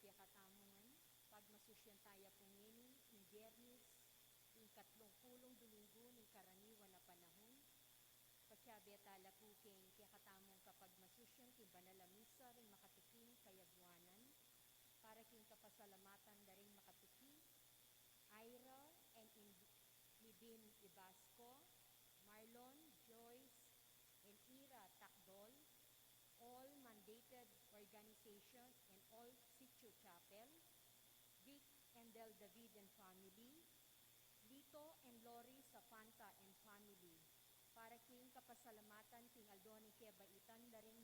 kaya katamungan, pagmasusyan tayo pungini, in Biyernes, in 30 Domingo, ni karaniwan na panahon, pagkabetala po kaya katamong kapag masusyan, king banalamisa, rin makatiking kayagwanan, para king kapasalamatan na rin makatiki, Ira and Libin Ibasco, Marlon, Joyce, and Ira Takdol, all mandated organization and all Sitio Chapel, Vic and Del David and family, Lito and Lori Safanta and family, para king kapasalamatan king Aldoni Kebaitan na rin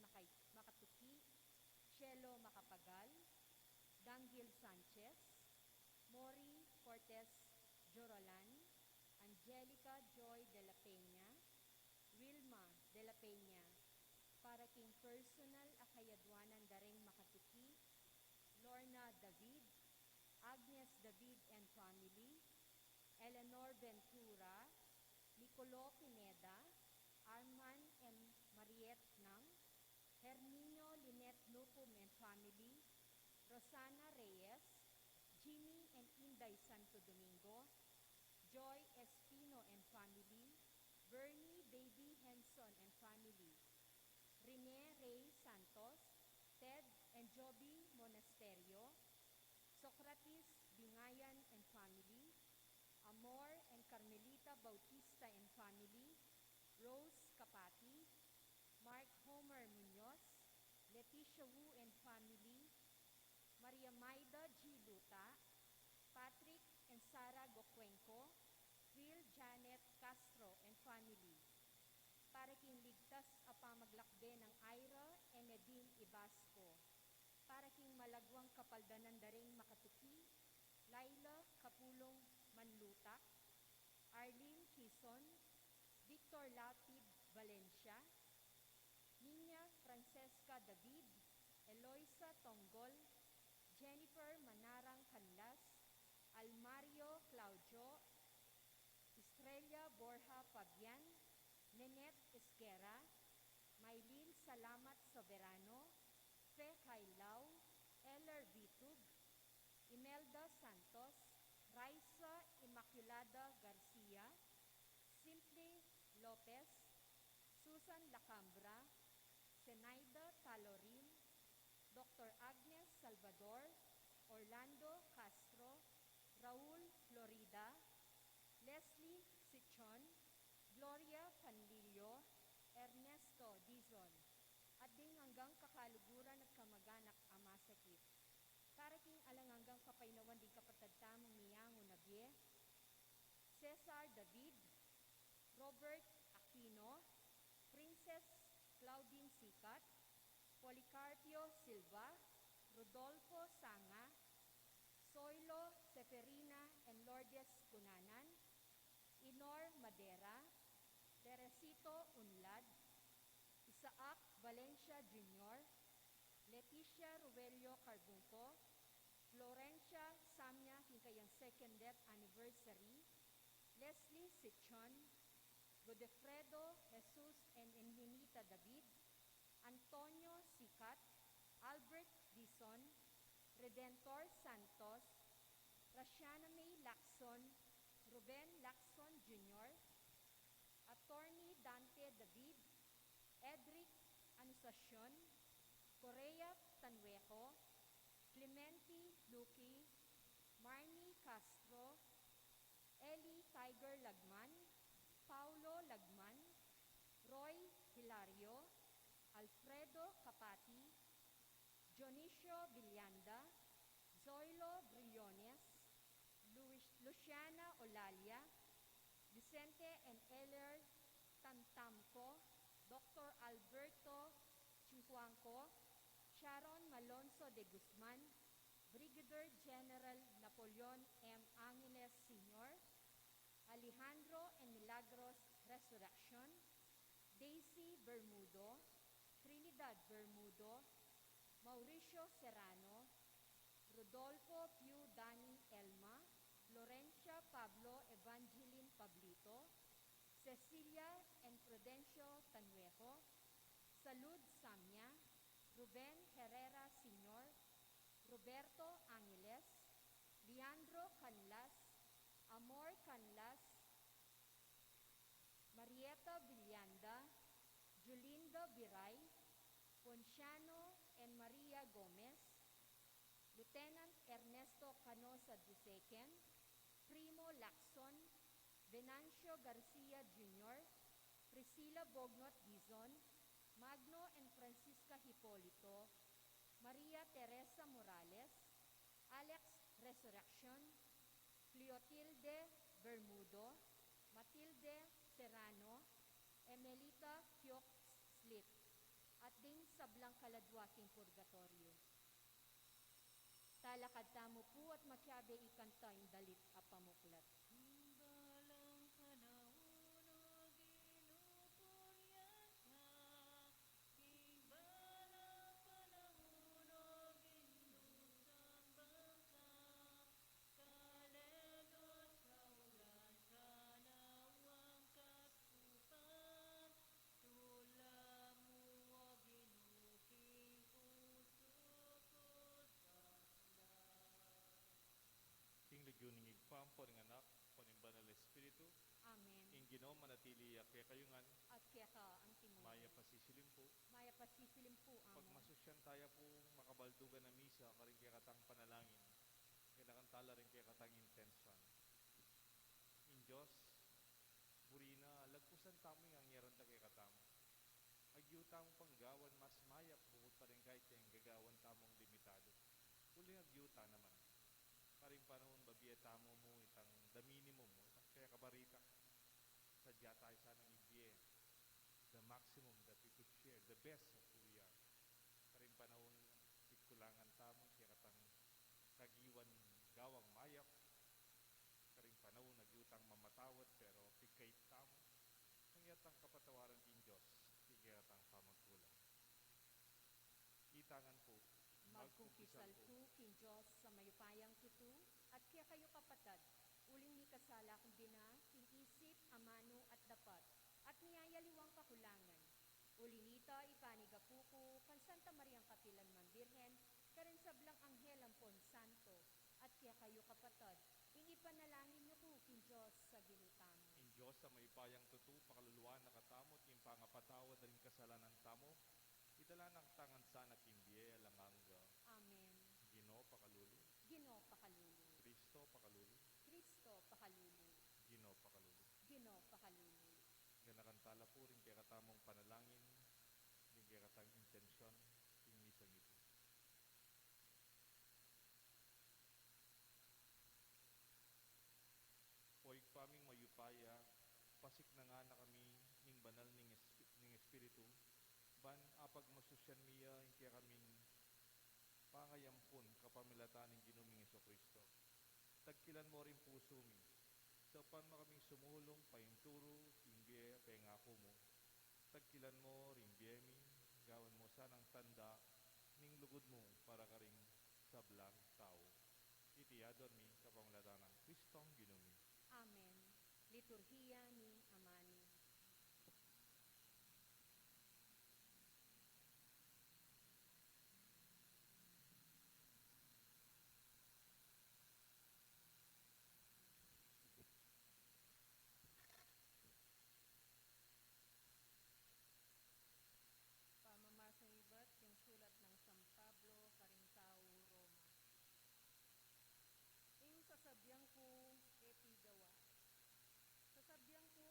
makatuki, Shelo Makapagal, Danggil Sanchez, Mori Cortez Jorolan, Angelica Joy de la Peña, Wilma de la Peña, para king personal akayadwanan daring makatuki, Lorna David, Agnes David and family, Eleanor Ventura, Nicolo Pineda, Arman and Mariette Nang, Herminio Linet Nupum and family, Rosana Reyes, Jimmy and Inday Santo Domingo, Joy Espino and family, Bernie Baby Henson and family, Rene Ray Santos, Ted and Joby Monasterio, Socrates Bingayan and family, Amor and Carmelita Bautista and family, Rose Kapati, Mark Homer Munoz, Leticia Wu and family, Maria Maida G. Luta, Patrick and Sara Gocuenco, Phil Janet Castro and family, para king ligtas apamaglakbe ng Ira and Edin Ibasco, para king malagwang kapaldanan daring makatuki, Laila Kapulong Manlutak, Arlene Quezon, Victor Lapid Valencia, Nina Francesca David, Eloisa Tonggol, Jennifer Manarang Canlas, Almario Claudio, Estrella Borja Fabian, Nenette Esquera, Maylin Salamat Soberano, Fe Kailaw, Eller Vitug, Imelda Santos, Raisa Immaculada Garcia, Simple Lopez, Susan Lacambra, Zenaida Talorin, Dr. Agnes Salvador, Orlando Castro, Raul Florida, Leslie Sichon, Gloria Panlilio, Ernesto Dizon, at ding hanggang kakaluguran at kamag-anak amasakit. Para king alang hanggang kapainawan di kapatagtamong niyango na biye, Cesar David, Robert Aquino, Princess Claudine Sikat, Policarpio Silva, Rodolfo Sanga, Soilo Seferina and Lourdes Cunanan, Inor Madera, Teresito Unlad, Isaac Valencia Jr., Leticia Ruelio Carbunco, Florencia Samia Hinkayang 2nd death anniversary, Leslie Sichon, Godefredo Jesus and Enginita David, Antonio Sikat, Albert Dizon, Redentor Santos, Rashana May Lacson, Ruben Lacson Jr., Attorney Dante David, Edric Anusacion, Correa Tanweco, Clementi Luki, Marnie Castro, Eli Tiger Lagman, Paulo Lagman, Roy Hilario, Alfredo Capati, Dionisio Villanda, Zoilo Brillones, Luciana Olalia, Vicente and Eller Tantamco, Dr. Alberto Chincuanco, Sharon Malonzo de Guzman, Brigadier General Napoleon M. Angeles Sr., Alejandro and Milagros Resurrection, Daisy Bermudo, Trinidad Bermudo, Mauricio Serrano, Rodolfo Piu Dani Elma, Florencia Pablo Evangeline Pablito, Cecilia and Prudencio Tanwejo, Salud Samia, Ruben Herrera Sr., Roberto Leandro Canlas, Amor Canlas, Marieta Villanda, Julindo Biray, Ponciano and Maria Gomez, Lieutenant Ernesto Canosa Dusequen, Primo Lacson, Venancio Garcia Jr., Priscilla Bognot Dizon, Magno and Francisca Hipolito, Maria Teresa Morales, Alex Resurrection, Cleotilde Bermudo, Matilde Serrano, Emelita Kyox Slip, at ding sablang kaladwaking purgatorio. Talakad tamo po at makyabe ikanta yung dalit a pamuklat. Balang panahon ginupulyan ka, balang panahon ginusang bangka, kaledot kaulan kanawang kaspupan, tula mo ginuking puso ko sanda. King Leguning igpampo ng anak, panimbanal Espiritu, Amen. ing Ginoo manatili kaya kayungan, At kaya ka ang timunan. maya pasisilim po. Maya pasisilim po Pag amo. masusyan tayo po makabaldugan na misa, karing kaya katang panalangin, kinakantala rin kaya katang intensyon. In Diyos, burina, lagpusan tamo yung angyaran ta kaya katamo. Agyo tamo panggawan, mas mayap bukod pa rin kahit yung gagawan tamong limitado. Uling agyuta naman. Paring panahon, babiya tamo mo, itang damini mo, kaya kabarita. Sadya tayo sanang ibiye. The maximum that we could share, the best of who we are. Paring panahon, tikulangan tamo, kaya katang kagiwan gawang mayap. Paring panahon, nagyutang mamatawad, pero pikait tamo. Nangyatang kapatawaran king Diyos, kaya katang pamagkulang. Itangan po, Magkumpisal tu king Diyos sa mayupayang tutu, at kaya kayo kapatad, uling ni kasala kung bina, king isip, amano at dapat, at niyayaliwang kakulangan. Ulinita ipanigapuko, kan Santa Mariang Kapilan Man Birhen, karin sablang anghel ampon santo, at kaya kayo kapatad, ing ipanalangin niyo ko king Diyos sa ginutamo. in Diyos sa may payang tutu, pakaluluan nakatamot, yung pangapatawad rin kasalanan tamo, idala ng tangan sana kimbiye langangga. Amen. Ginoo pakalulu, Ginoo pakalulu. Kristo pakalulu, Kristo pakalulu. Ginoo pakalulu. Ginoo pakalulu. Ganakantala po rin kaya katamong panalangin, rin kaya katang intensyon, yung misang ito. Poig paming mayupaya, pasik na nga na kami ning banal ning Espiritu, ban apag masusyan miya yung kaya kaming pangayampon kapamilatan ng Ginuming Kristo. Tagkilan mo rin puso mi, sa pan makaming sumulong painturo, imbiye, pengako mo. Tagkilan mo rin biyemi, gawan mo sanang tanda, ning lugod mo para ka ring sablang tao. Itiyadon mi kapamilatan ng Kristong Ginumi. Amen. Liturhiya ni Amani. Pamamasang ibat yung sulat ng San Pablo, Karintao, Roma. Ing sasabyang ko eti gawa. Sasabyang ko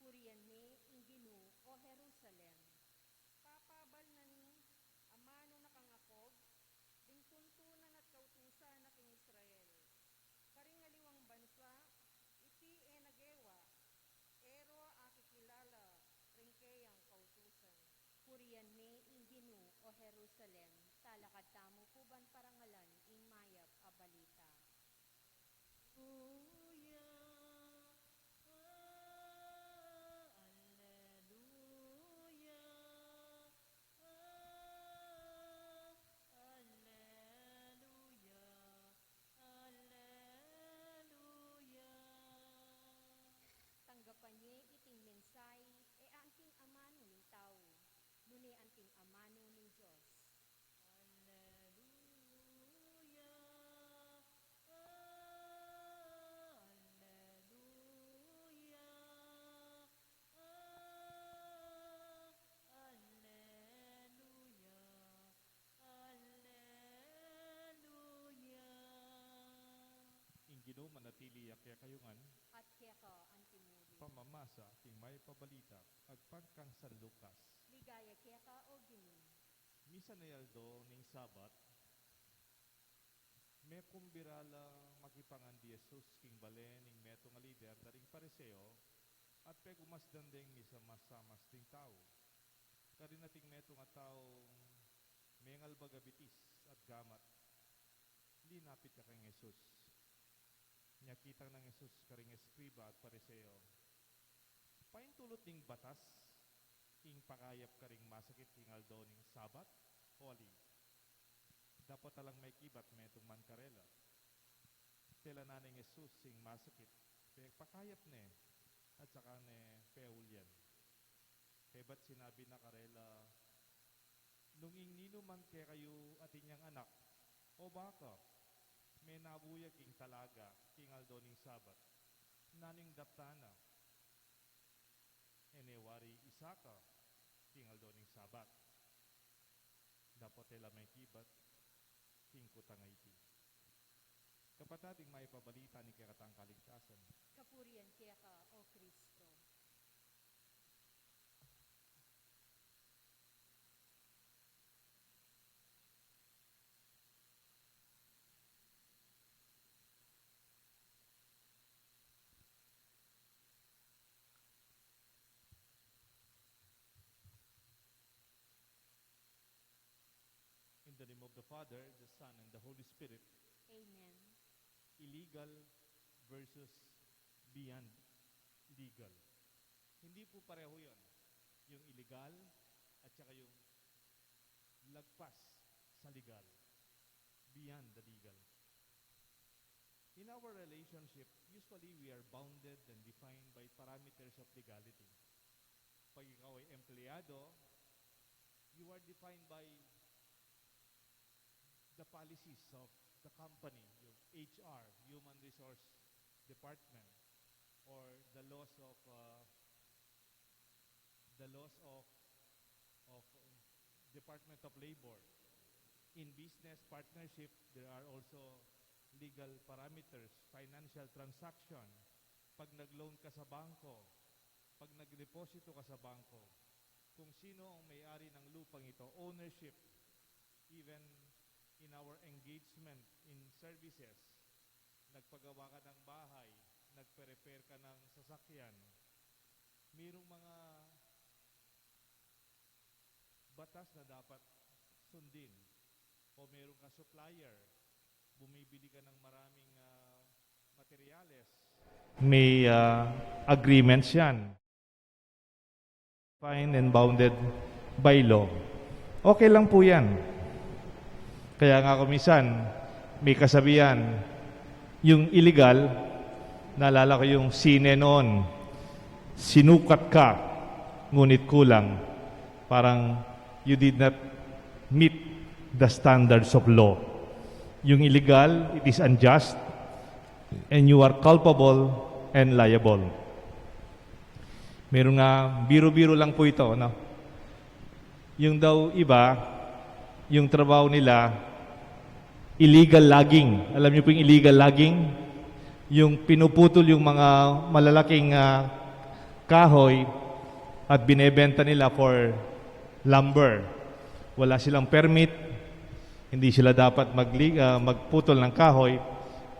Kapurian ni Inginu o Jerusalem. Papabal na ni amano na kang akog, ding tuntunan at kautusan na king Israel. Karingaliwang bansa, iti nagewa, ero akikilala, ringkeyang kautusan. Purian ni Inginu o Jerusalem, talakad tamo puban parangalan ing mayap a balita. Alleluia, alleluia, alleluia. Tanggapan niya iting mensay e anting amano ning tao, nuni anting amano ning Diyos. Alleluia, alleluia, alleluia. Ingino manatili akya kayungan, At kaya ka antimuri. pamamasa king may pabalita, agpangkang San Lucas. Ligaya kaya ka o gini. Misa na yaldo ning Sabat, may kumbirala makipangan di Jesus king balen ning meto nga lider daring pariseo at pegumasdan ding misa masamas ding tao. Karin nating meto nga tao mengal bagabitis at gamat. Linapit ka kay Jesus. Nyakitang ng Jesus karing eskriba at pariseo. Paintulot ning batas ing pakayap karing masakit king aldo ning Sabat o ali. Dapat talang may kibat metong mankarela. Tela na ning Jesus sing masakit. Pakayap ne at saka ne peulyan. Kaya ba't sinabi na karela, nung nino man kaya kayo at inyang anak, o baka, may nabuyag king talaga, king aldo ning Sabat, naning daptana, enewari isaka, king aldo ning Sabat. Dapat tela may kibat, king kutangay iti. Kapatading may pabalita ni kakatang kaligtasan. Kapurian kaya ka o Kristo. In the name of the Father, the Son, and the Holy Spirit, Amen. illegal versus beyond legal. Hindi po pareho yon. Yung illegal at saka yung lagpas sa legal. Beyond the legal. In our relationship, usually we are bounded and defined by parameters of legality. Pag ikaw ay empleyado, you are defined by the policies of the company, yung HR, Human Resource Department, or the laws of Department of Labor. In business partnership, there are also legal parameters, financial transaction, pag nag-loan ka sa bangko, pag nag-deposito ka sa bangko, kung sino ang may-ari ng lupang ito, ownership, even in our engagement in services, nagpagawa ka ng bahay, nagpe-repair ka ng sasakyan, mayroong mga batas na dapat sundin. O mayroong ka supplier, bumibili ka ng maraming materyales. May agreements yan. Defined and bounded by law. Okay lang po yan. Kaya nga kumisan, may kasabihan, yung illegal, naalala ko yung sine noon, sinukat ka, ngunit kulang. Parang you did not meet the standards of law. Yung illegal, it is unjust, and you are culpable and liable. Meron nga, biro-biro lang po ito, no? Yung daw iba, yung trabaho nila, illegal logging. Alam niyo po yung illegal logging? Yung pinuputol yung mga malalaking kahoy at binebenta nila for lumber. Wala silang permit, hindi sila dapat magputol ng kahoy.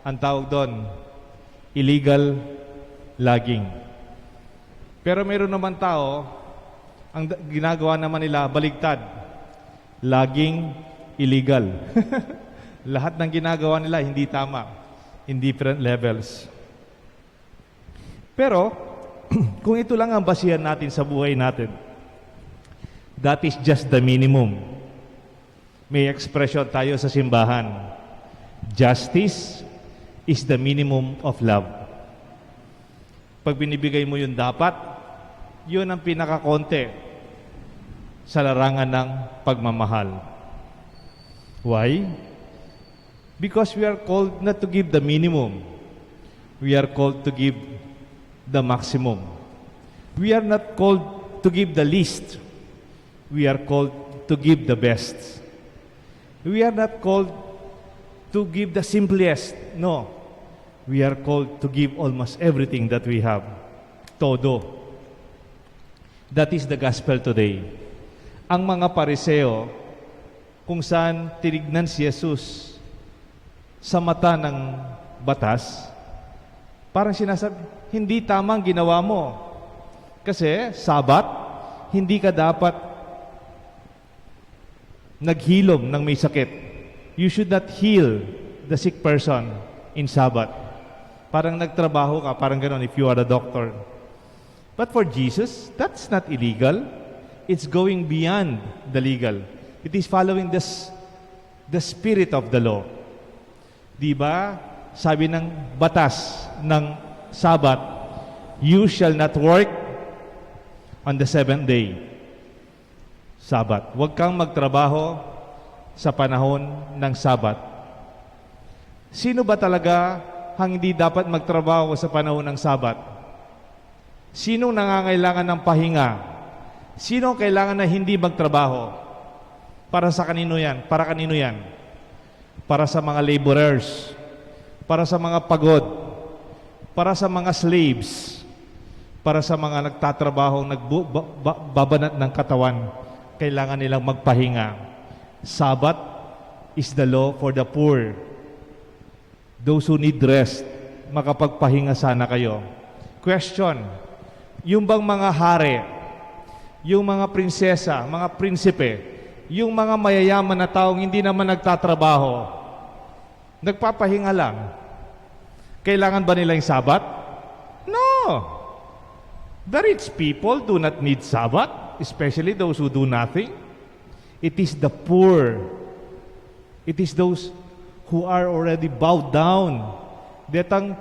Ang tawag doon, illegal logging. Pero meron naman tao, ang ginagawa naman nila baligtad, logging illegal. Lahat ng ginagawa nila hindi tama, in different levels. Pero kung ito lang ang basihan natin sa buhay natin, that is just the minimum. May expression tayo sa simbahan, justice is the minimum of love. Pag binibigay mo yung dapat, yun ang pinakakonte sa larangan ng pagmamahal. Why? Because we are called not to give the minimum. We are called to give the maximum. We are not called to give the least. We are called to give the best. We are not called to give the simplest. No. We are called to give almost everything that we have. Todo. That is the gospel today. Ang mga pariseo, kung saan tinignan si Jesus sa mata ng batas, parang sinasabi, hindi tamang ginawa mo. Kasi, Sabat, hindi ka dapat naghilom ng may sakit. You should not heal the sick person in Sabat. Parang nagtrabaho ka, parang gano'n if you are a doctor. But for Jesus, that's not illegal. It's going beyond the legal. It is following the spirit of the law. Diba? Sabi ng batas ng Sabat, you shall not work on the seventh day. Sabat. Huwag kang magtrabaho sa panahon ng Sabat. Sino ba talaga ang hindi dapat magtrabaho sa panahon ng Sabat? Sinong nangangailangan ng pahinga? Sino kailangan na hindi magtrabaho? Para sa kanino yan? Para kanino yan? Para sa mga laborers, para sa mga pagod, para sa mga slaves, para sa mga nagtatrabaho, nagbabanat ng katawan, kailangan nilang magpahinga. Sabat is the law for the poor. Those who need rest, makapagpahinga sana kayo. Question, yung bang mga hari, yung mga prinsesa, mga prinsipe, yung mga mayayaman na taong hindi naman nagtatrabaho, nagpapahinga lang, kailangan ba nila yung Sabat? No! The rich people do not need Sabat, especially those who do nothing. It is the poor. It is those who are already bowed down. Detang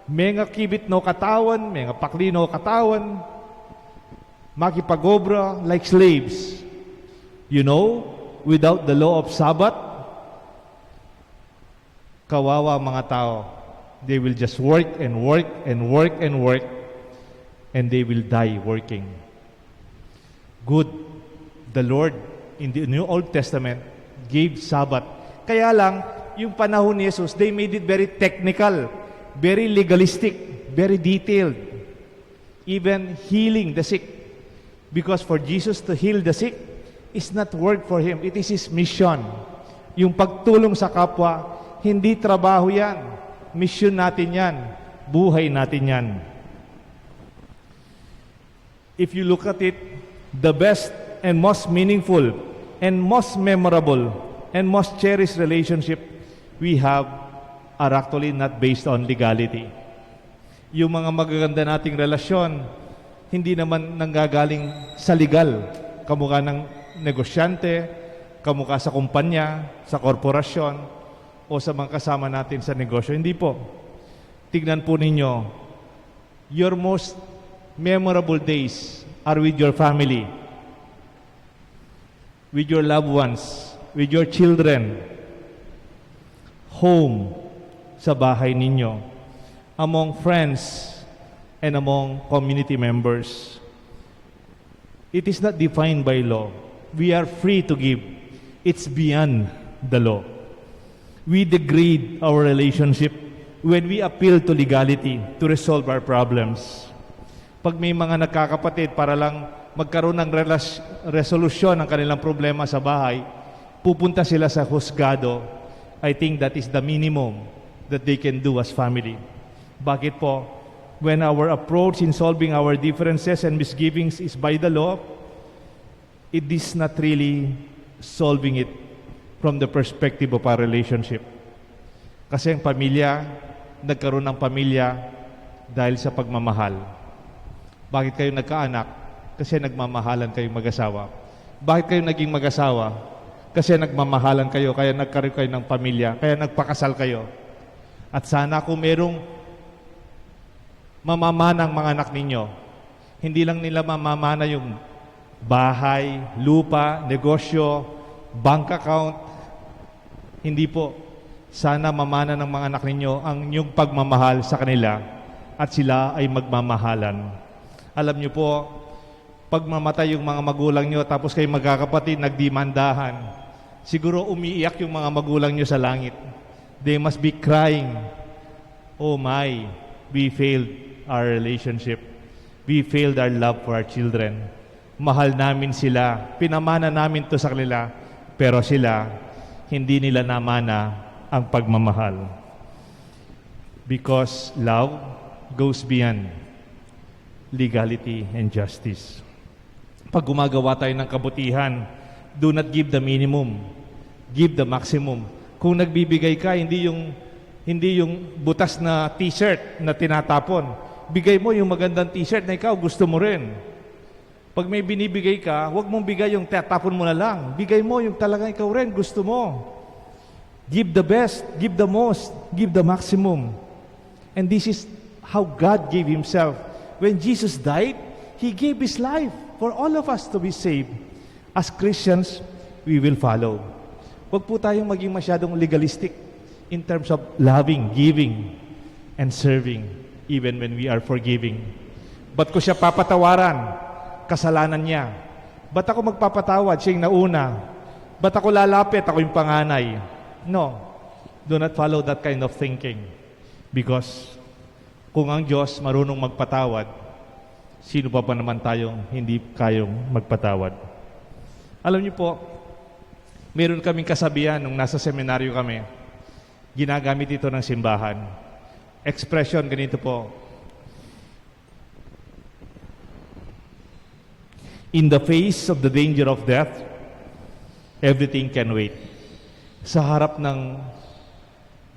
mga kibit no katawan, mga pakli no katawan, makipagobra like slaves. You know, without the law of Sabat, kawawa mga tao. They will just work and work and work and work, and they will die working. Good. The Lord in the New Old Testament gave Sabbath. Kaya lang, yung panahon ni Jesus, they made it very technical, very legalistic, very detailed. Even healing the sick. Because for Jesus to heal the sick is not work for Him. It is His mission. Yung pagtulong sa kapwa, hindi trabaho yan. Mission natin yan. Buhay natin yan. If you look at it, the best and most meaningful and most memorable and most cherished relationship we have are actually not based on legality. Yung mga magaganda nating relasyon, hindi naman nanggagaling sa legal. Kamukha ng negosyante, kamukha sa kumpanya, sa korporasyon, o sa mga kasama natin sa negosyo. Hindi po. Tignan po ninyo, your most memorable days are with your family, with your loved ones, with your children, home, sa bahay ninyo, among friends, and among community members. It is not defined by law. We are free to give. It's beyond the law. We degrade our relationship when we appeal to legality to resolve our problems. Pag may mga nagkakapatid para lang magkaroon ng resolusyon ng kanilang problema sa bahay, pupunta sila sa husgado. I think that is the minimum that they can do as family. Bakit po? When our approach in solving our differences and misgivings is by the law, it is not really solving it from the perspective of our relationship. Kasi ang pamilya, nagkaroon ng pamilya dahil sa pagmamahal. Bakit kayo nagkaanak? Kasi nagmamahalan kayong mag-asawa. Bakit kayo naging mag-asawa? Kasi nagmamahalan kayo, kaya nagkaroon kayo ng pamilya, kaya nagpakasal kayo. At sana kung merong mamamana ang mga anak ninyo, hindi lang nila mamamana yung bahay, lupa, negosyo, bank account. Hindi po. Sana mamana ng mga anak ninyo ang inyong pagmamahal sa kanila at sila ay magmamahalan. Alam niyo po, pag mamatay yung mga magulang nyo tapos kayo magkakapatid, nagdimandahan, siguro umiiyak yung mga magulang nyo sa langit. They must be crying, "Oh my, we failed our relationship. We failed our love for our children. Mahal namin sila, pinamana namin to sa kanila, pero sila, hindi nila namana ang pagmamahal." Because love goes beyond legality and justice. Pag gumagawa tayo ng kabutihan, do not give the minimum, give the maximum. Kung nagbibigay ka, hindi yung butas na t-shirt na tinatapon. Bigay mo yung magandang t-shirt na ikaw gusto mo rin. Pag may binibigay ka, huwag mong bigay yung tatapon mo na lang. Bigay mo yung talagang ikaw rin gusto mo. Give the best, give the most, give the maximum. And this is how God gave Himself. When Jesus died, He gave His life for all of us to be saved. As Christians, we will follow. Huwag po tayong maging masyadong legalistic in terms of loving, giving, and serving, even when we are forgiving. Ba't ko siya papatawaran? Kasalanan niya. Ba't ako magpapatawad? Siya yung nauna. Ba't ako lalapit? Ako yung panganay. No. Do not follow that kind of thinking. Because kung ang Diyos marunong magpatawad, sino pa naman tayong hindi kayong magpatawad? Alam niyo po, meron kaming kasabihan nung nasa seminaryo kami. Ginagamit ito ng simbahan. Expression ganito po. In the face of the danger of death, everything can wait. Sa harap ng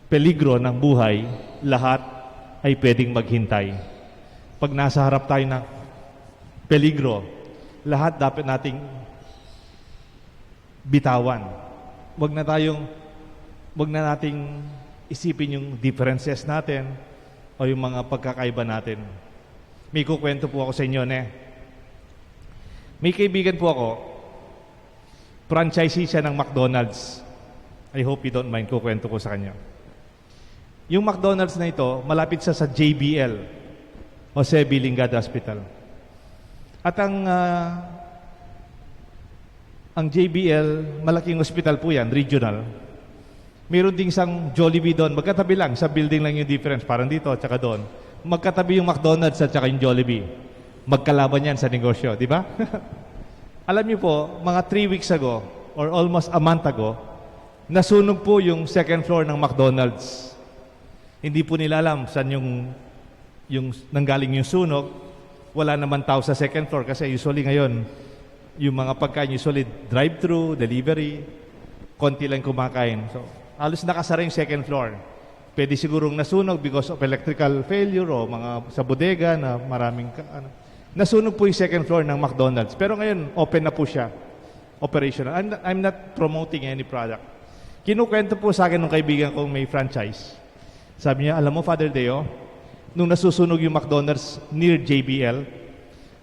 peligro ng buhay, lahat ay pwedeng maghintay. Pag nasa harap tayo ng peligro, lahat dapat nating bitawan. Wag na nating isipin yung differences natin o yung mga pagkakaiba natin. May kukwento po ako sa inyo, May kaibigan po ako, franchisee siya ng McDonald's. I hope you don't mind, kukwento ko sa kanya. Yung McDonald's na ito, malapit sa JBL, Jose Bilingad Hospital. At ang JBL, malaking hospital po yan, regional. Meron ding isang Jollibee doon, magkatabi lang, sa building lang yung difference, parang dito at saka doon. Magkatabi yung McDonald's at saka yung Jollibee. Magkalaban yan sa negosyo, di ba? Alam niyo po, mga 3 weeks ago, or almost a month ago, nasunog po yung second floor ng McDonald's. Hindi po nila alam saan yung nanggaling yung sunog. Wala naman tao sa second floor kasi usually ngayon, yung mga pagkain usually drive-thru, delivery, konti lang kumakain. So, halos nakasara yung second floor. Pwede sigurong nasunog because of electrical failure o mga sa bodega na maraming nasunog po yung second floor ng McDonald's. Pero ngayon, open na po siya. Operational. I'm not promoting any product. Kinukwento po sa akin ng kaibigan kong may franchise. Sabi niya, alam mo, Father Deo, nung nasusunog yung McDonald's near JBL,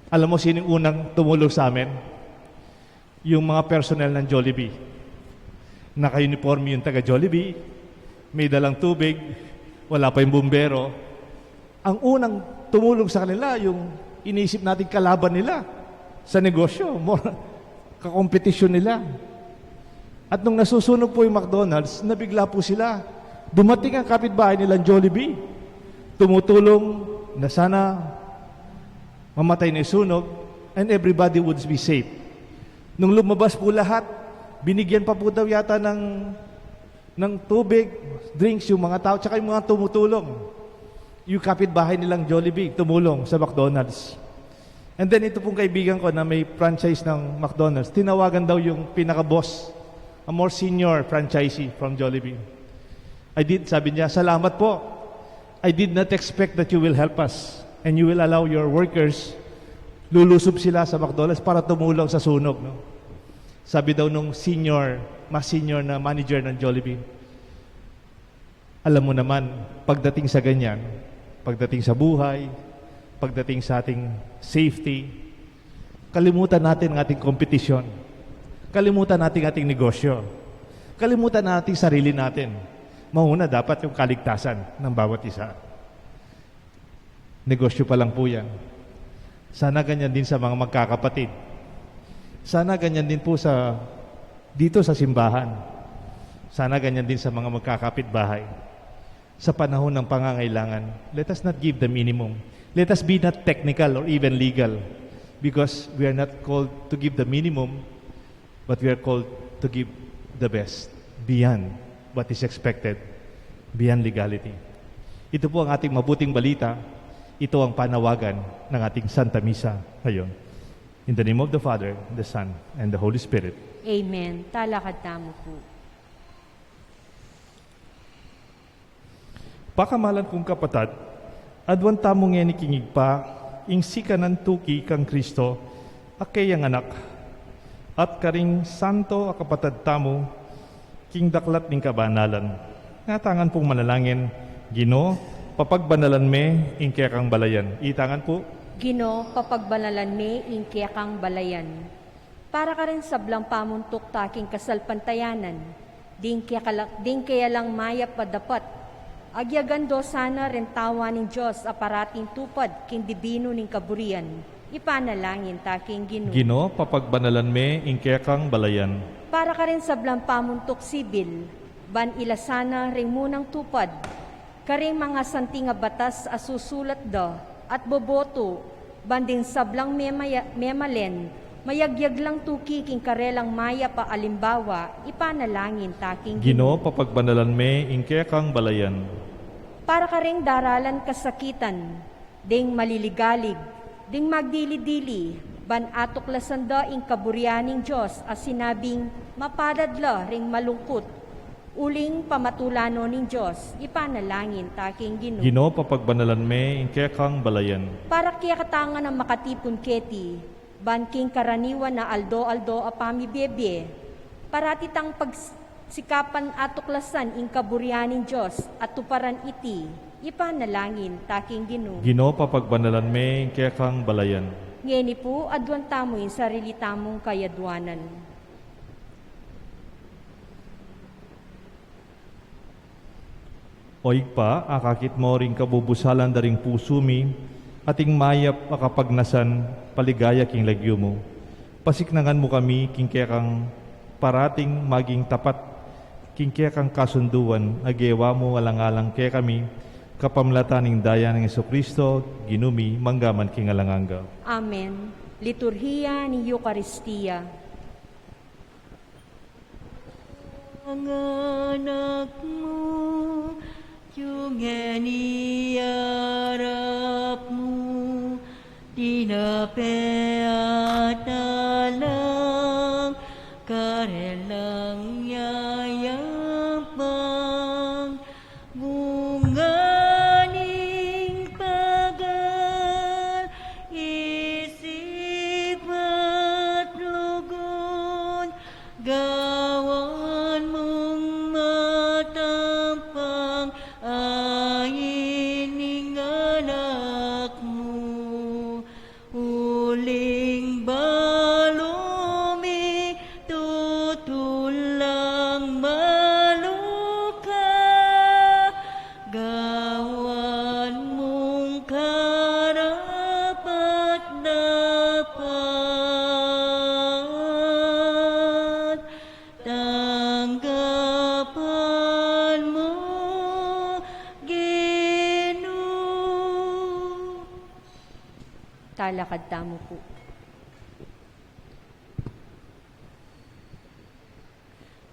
alam mo sino yung unang tumulong sa amin? Yung mga personnel ng Jollibee. Naka-uniform yung taga Jollibee, may dalang tubig, wala pa yung bumbero. Ang unang tumulong sa kanila, yung iniisip natin kalaban nila sa negosyo, kakompetisyon nila. At nung nasusunog po yung McDonald's, nabigla po sila. Dumating ang kapitbahay nilang Jollibee. Tumutulong na sana mamatay na yung sunog, and everybody would be safe. Nung lumabas po lahat, binigyan pa po daw yata ng tubig, drinks yung mga tao, tsaka yung mga tumutulong. Yung kapitbahay nilang Jollibee, tumulong sa McDonald's. And then ito pong kaibigan ko na may franchise ng McDonald's, tinawagan daw yung pinaka-boss, a more senior franchisee from Jollibee. Sabi niya, salamat po. I did not expect that you will help us and you will allow your workers, lulusob sila sa McDonald's para tumulong sa sunog. No? Sabi daw nung mas senior na manager ng Jollibee, alam mo naman, pagdating sa ganyan, pagdating sa buhay, pagdating sa ating safety, kalimutan natin ang ating kompetisyon. Kalimutan natin ang ating negosyo. Kalimutan natin sarili natin. Mauna dapat yung kaligtasan ng bawat isa. Negosyo pa lang po yan. Sana ganyan din sa mga magkakapatid. Sana ganyan din po dito sa simbahan. Sana ganyan din sa mga magkakapitbahay. Sa panahon ng pangangailangan, let us not give the minimum. Let us be not technical or even legal, because we are not called to give the minimum, but we are called to give the best beyond what is expected, beyond legality. Ito po ang ating mabuting balita. Ito ang panawagan ng ating Santa Misa ngayon. In the name of the Father, the Son, and the Holy Spirit. Amen. Talakad tamo po. Pakamalan kong kapatad, adwan tamo nga ni kingig pa, ing sikanan tuki kang Kristo, akayang anak, at karing santo akapatad tamo, king daklat ning kabanalan. Ngatangan pong manalangin, Ginoo, papagbanalan me, ing kaya kang balayan. Itangan po, Ginoo, papagbanalan me, ingkya kang balayan. Para ka rin sablang pamuntok taking kasalpantayanan, ding kaya lang maya pa dapat. Agyagando sana rin tawa ng Diyos aparating tupad king dibino ning kaburian. Ipanalangin taking Ginoo. Ginoo, papagbanalan me, ing kaya kang balayan. Para ka rin sablang pamuntok sibil, ban ilasana ring munang tupad. Karing mga santi nga batas asusulat da at boboto, banding sablang memalen, mayagyag lang tuki king karelang maya pa alimbawa, ipanalangin taking Ginoo, papagbanalan me, ing kaya kang balayan. Para ka ring daralan kasakitan, ding maliligalig, ding magdili-dili, ban atuklasan da ing kaburianing Diyos as sinabing mapadadla ring malungkot, uling pamatulano ning Diyos, ipanalangin taking Ginoo. Ginoo, papagbanalan me, ing kaya kang balayan. Para kaya katangan ng makatipon keti, ban king karaniwan na aldo-aldo apami bebe, paratitang pagsikapan atuklasan ing kaburianing Diyos at tuparan iti, ipanalangin taking Ginoo. Ginoo, papagbanalan me, ing kaya kang balayan. Ngeni po, adwan tamo yung sarili tamong kayadwanan. Oig pa, akakit mo ring kabubusalan daring pusumi, ating mayap akapagnasan, paligaya king lagyo mo. Pasiknangan mo kami, king kaya kang parating maging tapat, king kaya kang kasunduan, agewa mo alang-alang kaya kami, kapamlataning daya ng Jesucristo, ginumi, manggaman king alanganga. Amen. Liturhiya ni Eucharistia. Ang anak mo, yung iniarap mo, tinapeat alang, karelang yayapang, bunganing pagal, isip at lugon, gawan mong matampang, ayin anak mo, uling ba salakad tamo po.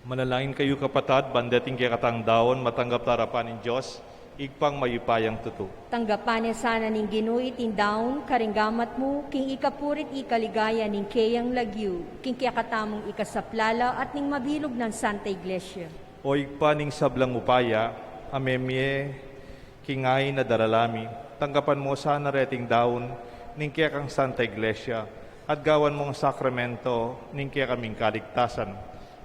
Manalangin kayo kapatad, bandating kay katang daon, matanggap tarapan ng Diyos, igpang mayupayang tuto. Tanggapan niya sana ning Ginoo itindaon, karinggamat mo, king ikapurit ikaligaya ning kayang lagyu, king kiyakatamong ikasaplala at ning mabilog ng Santa Iglesia. O igpa ning sablang upaya, amemye, kingay na daralami, tanggapan mo sana reting daon, ning kaya kang Santa Iglesia, at gawan mong sakramento, ning kaya kaming kaligtasan.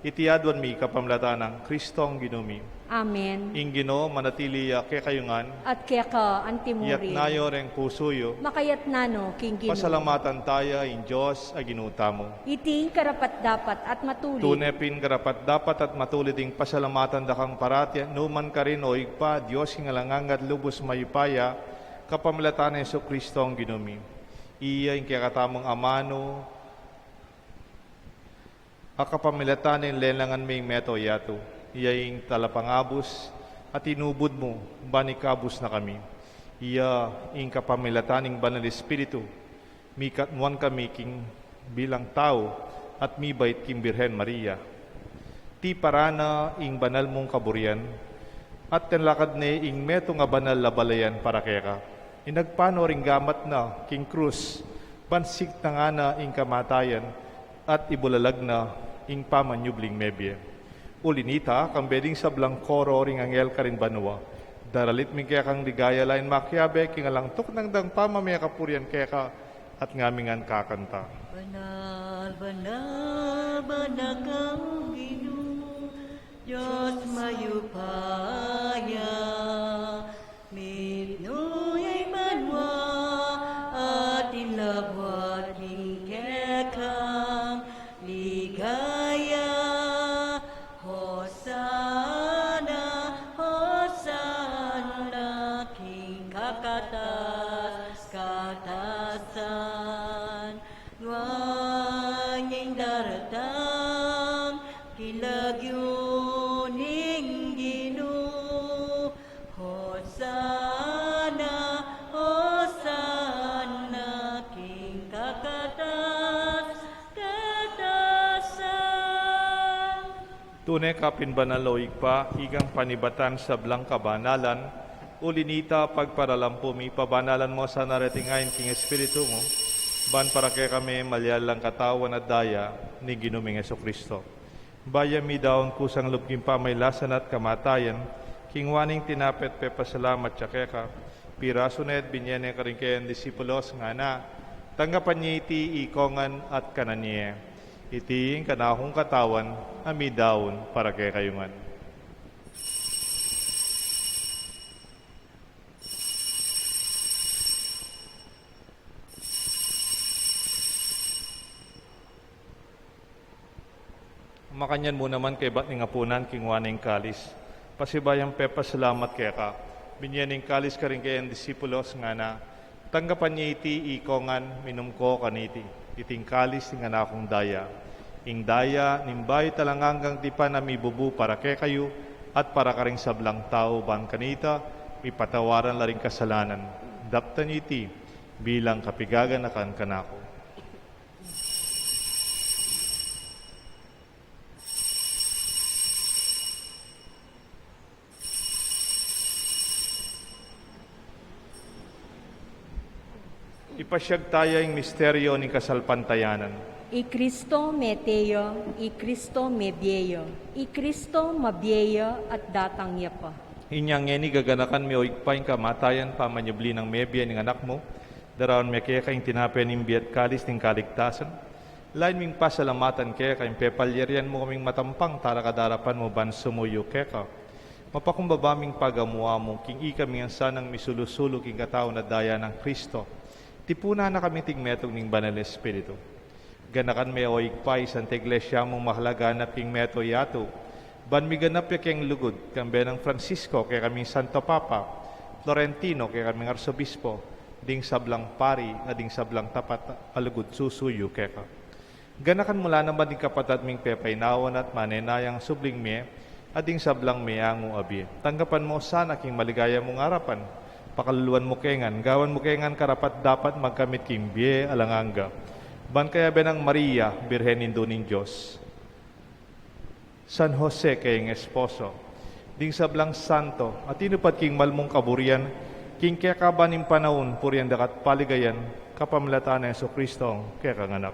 Itiadwan mi kapamlata ng Kristong Ginumi. Amen. Ingino manatili kay kayungan, At kaya ka, yat antimurin, nayo reng pusuyo, makayat nano, king Ginoo. pasalamatan tayo in Diyos ay ginutamo. Iting karapat dapat at matuloy. Tunepin karapat dapat at matulid ding pasalamatan dakang parati, numan ka rin o igpa, Diyos hingalangangat lubos mayupaya, kapamlata ng Yesu Kristong Ginumi. Iya yung kaya katamong amano, akapamilatan ng lelangan may meto yato, iyaying talapangabos at inubod mo, banikabos na kami. Iya ing kapamilatan ng Banal Espiritu, mikatmuan kami king bilang tao at mibait king Birhen Maria. Ti parana ing banal mong kaburian, at tenlakad ne ing meto nga banal labalayan para keka. Inagpano ring gamat na king krus, bansik na nga na ing kamatayan, at ibulalag na ing pamanyubling mebye. Ulinita, kang beding sablang koro ring angel ka rin banwa. Daralit mi kaya kang ligaya lain makyabe, kingalangtok ng dang pamamaya kapurian kaya ka, at ngamingan kakanta. Banal, banal, banal kang Ginoo, Diyos mayupaya, minuyay manwa, at inlabwat kekang ligaya. Hosana, Hosana, king kakatas, katasan, ngayeng daratang, kilagyoning Ginoo. Hosana, Hosana, king kakatas, katasan. Tunay kapin banaloig pa, igang panibatan sa blang kabanalan, ulinita pagparalampumi, pabanalan mo sa naratingayin king Espiritu mo, ban para kay kami malyalang katawan at daya ni Ginuming Jesucristo. Bayami daon kusang lubking pamaylasan at kamatayan, king waning tinapet pe pasalamat siya keka, piraso na at binyene ka rin kayan disipulos nga na, tanggapan niya iti ikongan at kananye. Itiing kanahong katawan, ami daon para kay kayungan. Makanyan mo naman kay bat ng apunan king waning kalis. Pasibayang pepa salamat kay ka. Binyaning kalis ka rin kayang disipulos nga na, tanggapan niya iti ikongan, minum ko kaniti. Iting kalis ng anakong daya. Ing daya, nimbay talanganggang tipa na mibubu para kay kayo, at para ka rin sablang tao ban kanita, ipatawaran la rin kasalanan. Daptan iti, bilang kapigagan na kan kanako. Ipasyag tayo yung misteryo ni kasalpantayanan. I Cristo meteo, I Cristo mebieyo, I Cristo mabieyo at datang niya pa. Inyang ngeni gaganakan mi o igpaing kamatayan pamanyubli ng mebya ng anak mo, daraon me kaya kayong tinapen ng biat kalis ng kaligtasan. Lain ming pasalamatan kaya kayong pepalyerian mo kaming matampang tara kadarapan mo ban sumuyo kaya ka. Mapakumbabaming pagamuha mo, king ikaming ang sanang misulusulo king katao na daya ng Kristo. Tipuna na kami tingmetong ning Banal Espiritu. Ganakan me o igpay Santa Iglesia mong mahalaganap king meto yato. Ban mi ganap ya keng lugod, kambe ng Francisco kay kaming Santo Papa, Florentino kay kaming Arsobispo, ding sablang pari na ding sablang tapat alugod susuyo kay ka. Ganakan mula naman din kapatat ming pepainawan at manenayang subling me, ading sablang meyango abi. Tanggapan mo sana king maligaya mong arapan, pakaluluan mo kengan, gawan mo kengan karapat dapat magkamit king biye alanganga. Ban kaya benang Maria, Birhen indo ning Diyos. San Jose kayong esposo, ding sablang santo, at inupat king malmong kaburian, king kaya kabaning panahon, puriyan dakat paligayan, kapamalataan ng Kristo kaya kanganak.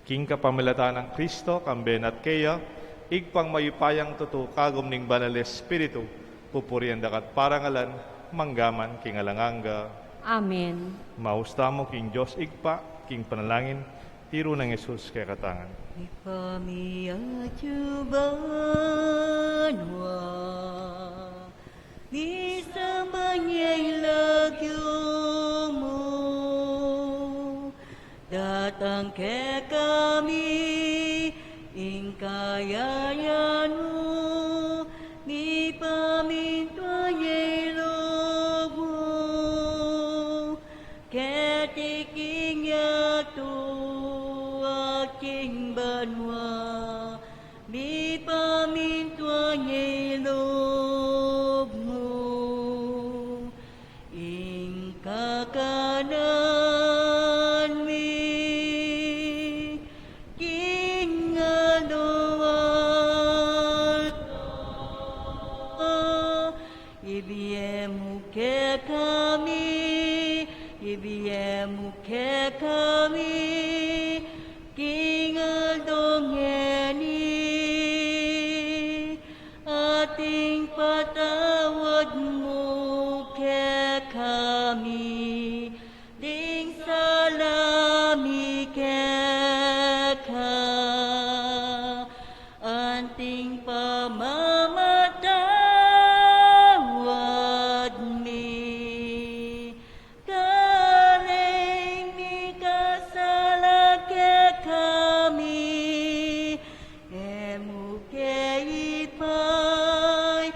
King kapamalataan ng Kristo, kamben at kaya, igpang mayupayang tuto kagom ning banal Espiritu, pupuriyan dakat parangalan, manggaman king alanganga. Amen. Mausta mo king Diyos igpa, king panalangin, tiro ng Jesus kaya katangan. Ipamiadyo banwa, ni samanyay lagyo mo, datang ke kami, ingkayayan mo, ni pamintwanyay loob mo, ketiking yato aking banwa, ni pamintwanyay loob mo, ingkakanan mi, king anual, ibiyemu ke kami, ibiyemu ke kami, king aldongeni, ating patawad mo ke kami, ding salami ke ka, anting pamamatawad mi, kaling mi kasala ke kami, emu ke ipay,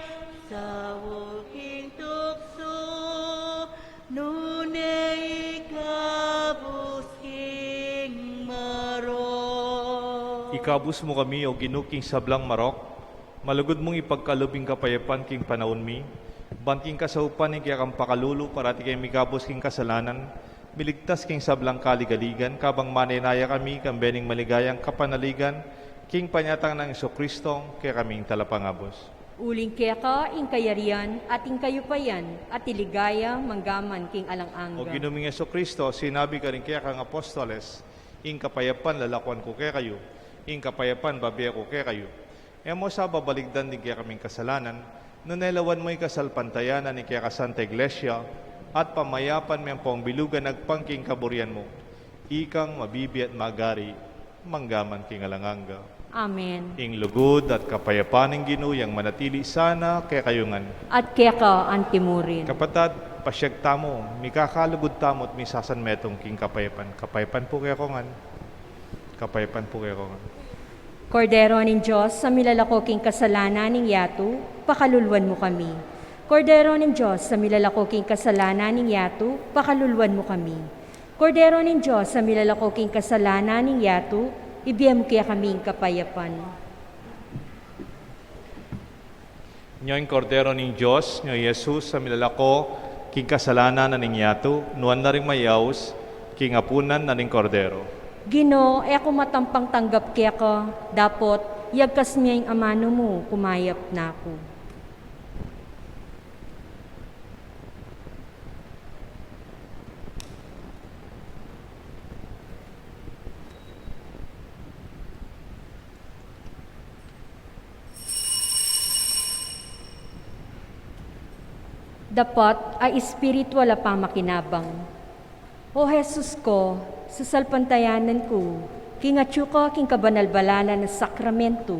sawo king tukso, nune ikabus king maro. Ikabus mo kami o ginuking sablang marok, malugod mong ipagkalubing kapayapan king panahon mi, banting kasaupan ni kaya kang pakalulu parati kay mikabos king kasalanan, miligtas king sablang kaligaligan, kabang manenaya kami kang bening maligayang kapanaligan, king panyatang ng Kristo kaya kaming talapangabos. Uling kaya ka, ing kayarian, at ing kayupayan, at iligaya, manggaman, king O alang-angga. ginuming Kristo, sinabi ka rin kaya kang apostoles, ing kapayapan lalakwan ko kaya kayo, ing kapayapan babiya ko kaya kayo. E mo sa babaligdan din kaya kaming kasalanan, nunelawan mo'y kasalpantayanan ni kaya kasanta iglesia, at pamayapan may pong bilugan nagpangking kaburian mo, ikang mabibi at magari, manggaman king alanganga. Amen. Ing lugod at kapayapan ng ginuyang manatili sana kaya kayungan. At kaya ka, antimurin. Kapatad, pasyag tamo, mikakalugod tamo at misasan metong king kapayapan. Kapayapan po kaya kongan. Kapayapan po kaya kongan. Kordero ng Diyos, sa milalakoking kasalanan ng yato, pakaluluan mo kami. Kordero ng Diyos, sa milalakoking kasalanan ng yato, pakaluluan mo kami. Kordero ng Diyos, sa milalakoking kasalanan ng yato, ibiyam kaya kaming kapayapan. Nyo'y kordero ng Diyos, nyo'y Jesus, sa milalako, king kasalanan na ninyato, nuan na rin mayaws, king apunan na ning kordero. Gino, ako matampang tanggap kaya ka, dapot, yagkas niya yung amano mo, kumayap na ako. Dapat ay espiritual pa makinabang. O Jesus ko, sa salpantayanan ko, kingatyo ka king kabanalbalanan ng sakramento,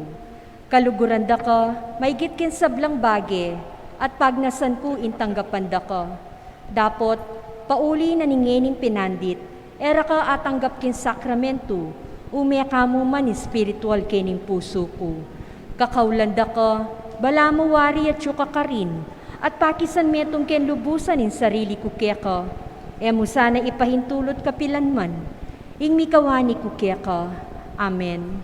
kaluguran da ka, maigit kin sablang bage, at pagnasan ko intanggapan da ka. Dapot, pauli na ningening pinandit, era ka atanggap kin sakramento, umya ka mo man espiritual kining puso ko. Kakaulan da ka, bala mo wari at syuka ka rin, at pakisan metong ken lubusan in sarili ko kaya ka, mo sana ipahintulot kapilanman, ing mikawani ko kaya ka. Amen.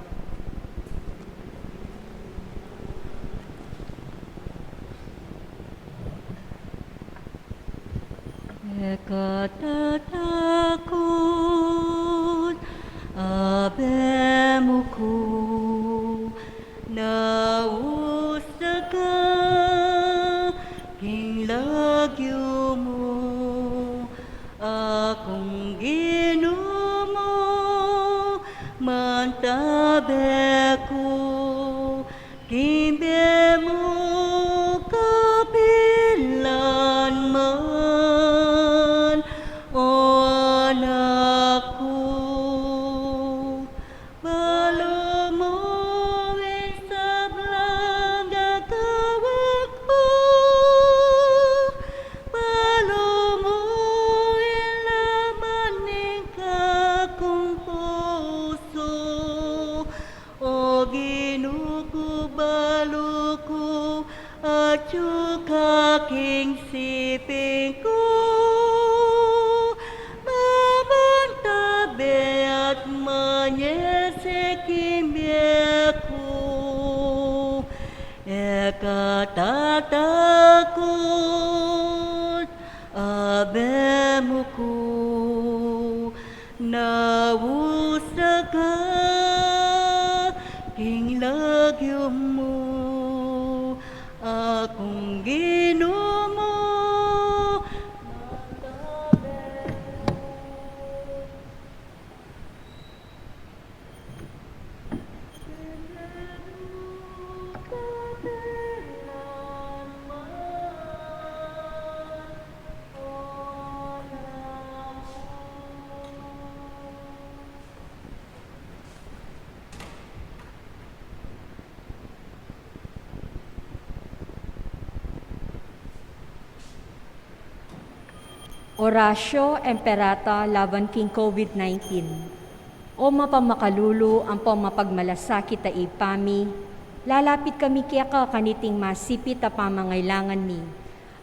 Hekatatakot, abemuku, nausaga, kinlagyo mo, akong Ginoo, mantabe ko, kimbe mo kapilan man, o anak ko. Balo mo isablang gagawin ko, balo mo ilaman ng kakong puso, o Ginoo ko, balo ko, at yung kaking siping ko. Mabantabe at manyesekimye ko, ekatatakot, abemuku, nausaga, kinlagyo mo, akong Ginoo mo, Orasyo Emperata laban king COVID-19. O mapamakalulu ang pamapagmalasakit a ipami, lalapit kami kaya ka kaniting masipit a pamangailangan mi.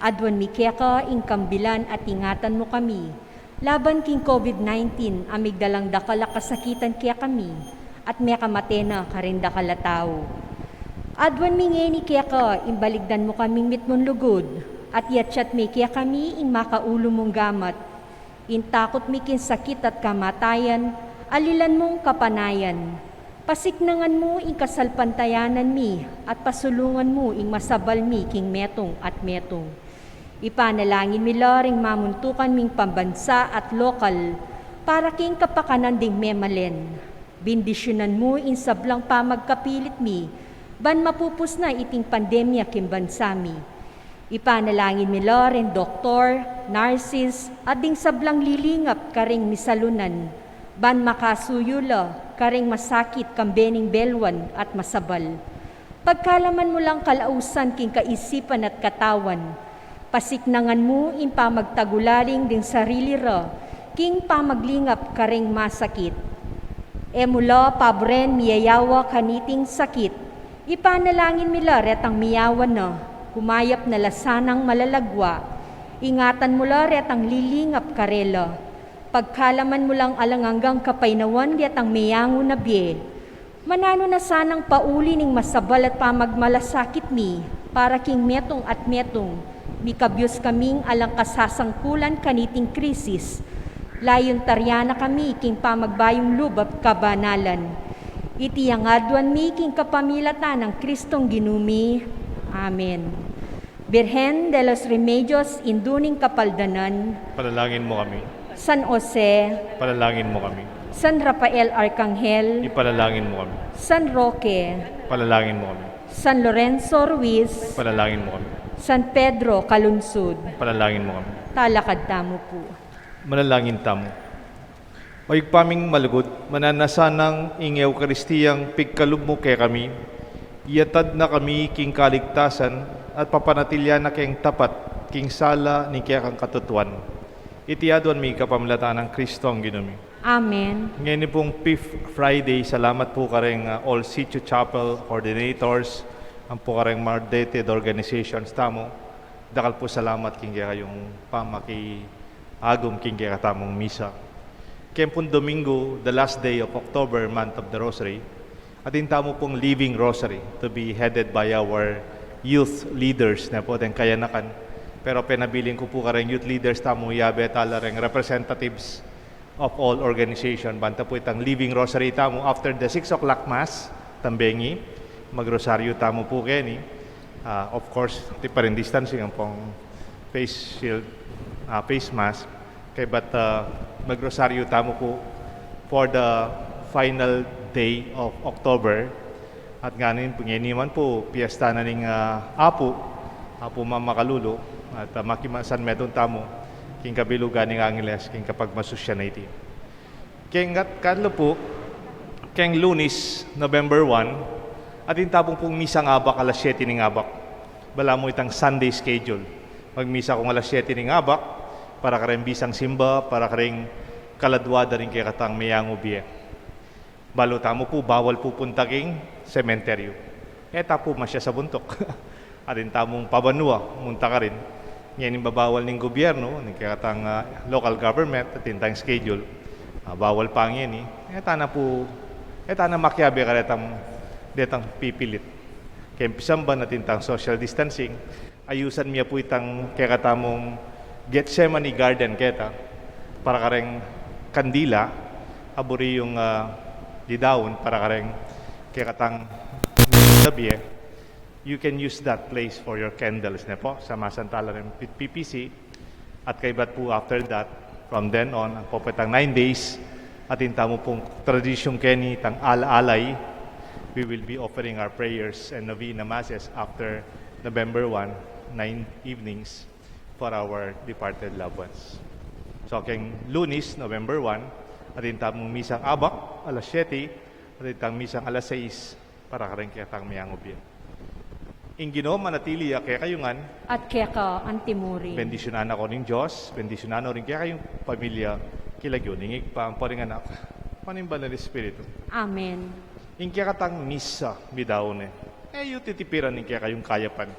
Adwan mi kaya ka ingkambilan at ingatan mo kami. Laban king COVID-19, amigdalang dakala kasakitan kaya kami, at may kamatena karinda kalatao. Adwan mi ngeni kaya ka, imbaligdan mo kaming mitmon lugod, at yatsyat mi kaya kami ing makaulo mong gamat. Intakot mi kin sakit at kamatayan, alilan mong kapanayan. Pasiknangan mo ing kasalpantayanan mi, at pasulungan mo ing masabal mi king metong at metong. Ipanalangin mi laring mamuntukan ming pambansa at lokal, para king kapakanan ding memalen. Bindisyonan mo ing sablang pamagkapilit mi, ban mapupus na iting pandemya king bansa mi. Ipanalangin mi rin doktor, nurses, at ding sablang lilingap karing misalunan, ban makasuyula, karing masakit kambening belwan at masabal. Pagkalaman mo lang kalausan king kaisipan at katawan, pasiknangan mo in pamagtagularing ding sarili ra, king pamaglingap karing masakit. Emula pabren miyayawa kaniting sakit, ipanalangin mi retang miyawan na, humayap na lasanang malalagwa, ingatan mo retang lilingap karela. Pagkalaman mo lang alanganggang kapainawan retang miyango na biye. Manano na sanang pauli ning masabal at pamagmalasakit mi, para king metong at metong, mikabyos kaming alang kasasangkulan kaniting krisis. Layon taryana kami king pamagbayong lubab kabanalan. Iti ang adwan mi king kapamilatan ng Kristong ginumi. Amen. Birhen de los Remedios induning kapaldanan, Panalangin mo kami. San Jose, Panalangin mo kami. San Rafael Arcangel, Ipanalangin mo kami. San Roque, Panalangin mo kami. San Lorenzo Ruiz, Panalangin mo kami. San Pedro Kalunsud. Panalangin mo kami. Talakad tamo po. Manalangin tamo. Maigpaming malugod, mananasanang ing Eukaristiyang pigkalub mo kay kami, iyatad na kami king kaligtasan at papanatilya na keng tapat king sala ni kaya kang katutuan. Itiadwan mi kapamilatan ng Kristo ang ginumi. Amen. Ngayon pong 5th Friday, salamat po kareng all Sitio Chapel coordinators, ang po kareng mandated organizations tamo. Dakal po salamat king kaya yung pamaki agom king kaya tamong misa. Kempon Domingo, the last day of October, month of the Rosary, at tamo pong Living Rosary to be headed by our youth leaders na po den kayanakan. Pero pinabiling ko po kareng youth leaders tamo yabe talareng representatives of all organization. Banta po itang Living Rosary tamo after the 6 o'clock mass, tambengi, magrosaryo tamo po keni. Of course, di pa rin distancing ang pong face shield, face mask. Kaya but magrosaryo tamo po for the final day of October. At ganin, panginiman po, piyesta na ning Apo Mama at makimasan medon tamo, king kabilugan ng Angeles, king kapag masusyanity. King kadlo po, king Lunes, November 1, at intabong pong misang abak alas 7 ng abak. Bala mo itang Sunday schedule. Magmisa kong alas 7 ng abak, para kareng bisang simba, para kareng kaladwada rin kay katang mayang ubiye. Balo tamo po, bawal po puntaking sementeryo. Eta po masya sa buntok. Arin tamong pabanua, munta ka rin. Ngayon babawal ng gobyerno, ng kaya katang local government, at tintang schedule. Bawal pa ngayon eh. Eta na makyabe ka detang pipilit. Kaya pisang ba na tintang social distancing, ayusan miya po itang kaya katamong Gethsemane Garden keta, para kareng kandila, aburi yung didawon, para kareng kaya katang sabi you can use that place for your candles na po sa masantala ng PPC. At kay bat po after that, from then on, ang popetang 9 days, at intamo pong tradisyong keni tang alay, we will be offering our prayers and novena masses after November 1, 9 evenings for our departed loved ones. So keng Lunes, November 1, at intamong misang abak, alas 7, at intang misang alas 6, para kareng kitang mayang ubyan. Ingino manatili kaya kayungan At kaya ka antimuri. bendisyonan ako ng Diyos, bendisyonan rin kaya kayong pamilya kilagyo, ningig pa ang paring anak, panimba ng Espiritu. Amen. Ing kaya katang misa, bidaon yung titipiran ing kaya kayong kayapan.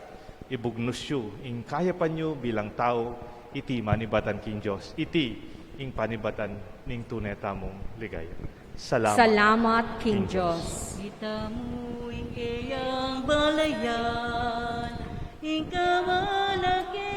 Ibugnos yu, ing kayapan nyo bilang tao, iti manibatan king Diyos, iti ing panibatan ning tunay tamong ligaya. Salamat. Salamat, King Diyos. Kita mo ing iyang balayan, ing kamalaki